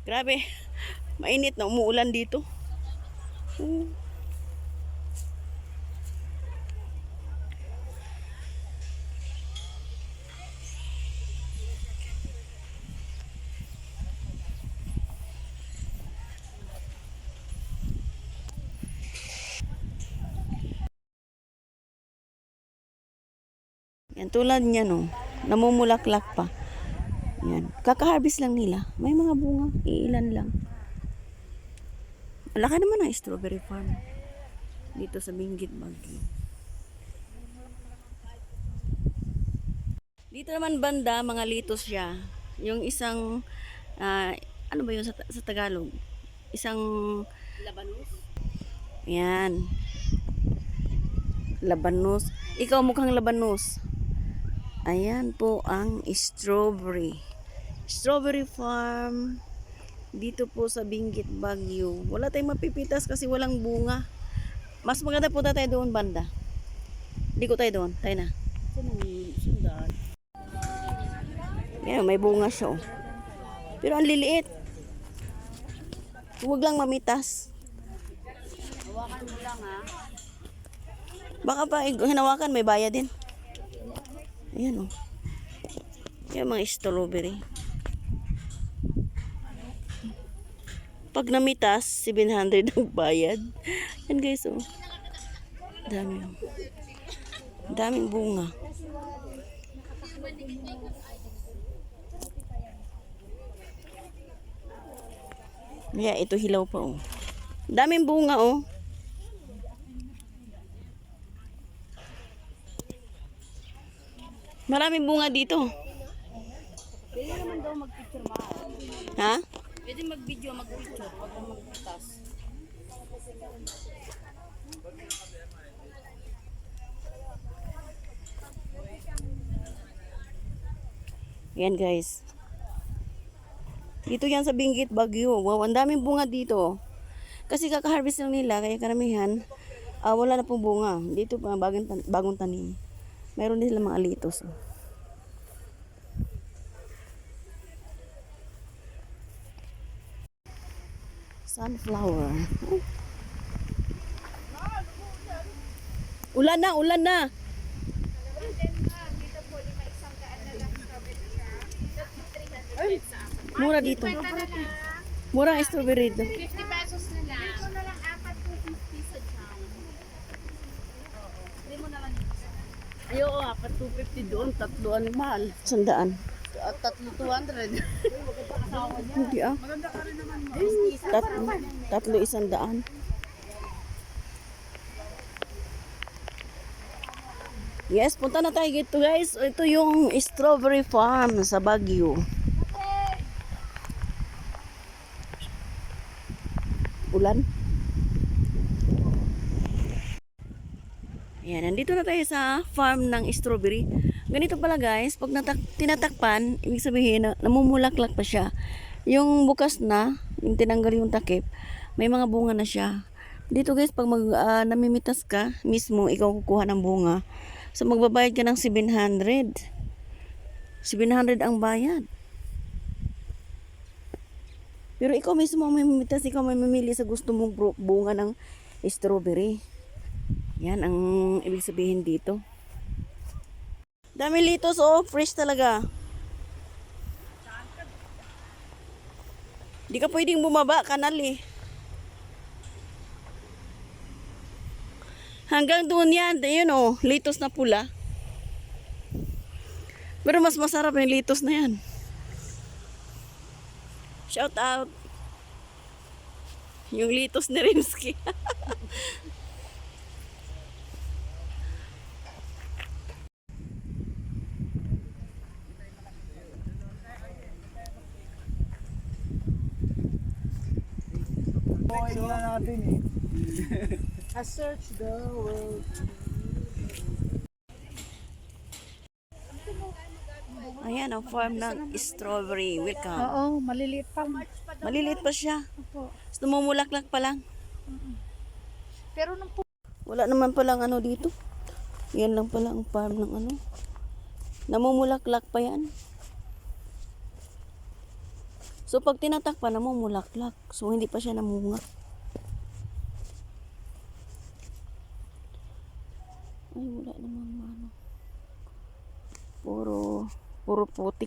Grabe. Mainit na umuulan dito. Yan, tulad niya no. Namumulaklak pa. Yan. Kaka-harvest lang nila. May mga bunga. Iilan lang. Malaki naman ang strawberry farm. Dito sa Benguet, Baguio. Dito naman banda, mga litos siya. Yung isang, ano ba yun sa Tagalog? Isang, labanos? Yan. Labanos. Ikaw mukhang labanos. Ayan po ang strawberry. Strawberry farm. Dito po sa Benguet, Baguio. Wala tayong mapipitas kasi walang bunga. Mas maganda po tayo doon banda. Hindi ko tayo doon. Tayo na. Yan, may bunga siya oh. Pero ang liliit. Huwag lang mamitas. Hawakan mo lang ha. Baka pa hinawakan may bayad din. Ayan oh. Yan mga strawberry. Pag namitas, 700 ang bayad. Yan guys oh. Dami oh. Daming bunga. Yeah, ito hilaw pa oh. Daming bunga oh. Maraming bunga dito. Pwede naman daw mag-picture ma. Ha? Pwede mag-video, mag-picture. Huwag na magpitas. Yan guys. Dito yan sa Benguet, Baguio. Wow, ang daming bunga dito. Kasi kaka-harvest lang nila, kaya karamihan, wala na pong bunga. Dito pa, bagong tanim. Meron din sila mga alitos. Sunflower. Ulan na, ulan na. Mura dito. Mura ang strawberry dito. 50 pesos na lang. Ito na lang 4,250 sa jam. Hindi mo naman Ayo, apat 250 doon. Tatlo ang mahal. Sandaan. At tatlo 200. Hindi ah. Maganda ka rin naman mo. Tatlo 100. Yes, punta na tayo dito guys. Ito yung strawberry farm sa Baguio. Ulan. Ayan, nandito na tayo sa farm ng strawberry. Ganito pala guys, pag tinatakpan, ibig sabihin na namumulaklak pa siya. Yung bukas na, yung tinanggal yung takip, may mga bunga na siya. Dito guys, pag namimitas ka, mismo ikaw kukuha ng bunga. So magbabayad ka ng 700. 700 ang bayad. Pero ikaw mismo ang mamimitas, ikaw may mamili sa gusto mong bunga ng strawberry. Yan ang ibig sabihin dito. Dami litos oh, fresh talaga. Di ka pwedeng bumaba, kanal eh. Hanggang doon yan, yun oh, litos na pula. Pero mas masarap yung litos na yan. Shout out. Yung litos ni Rimsky. I search the world. Ayan ang farm ng strawberry. Welcome. Oo, maliliit pa. Maliliit pa siya. Opo. Namumulaklak pa lang. Pero nung Wala naman palang ano dito. Yan lang pala ang farm ng ano. Namumulaklak pa yan. So, pag tinatakpan, namumulaklak. So, hindi pa siya namunga. Ay, wala namang ano. Puro putik.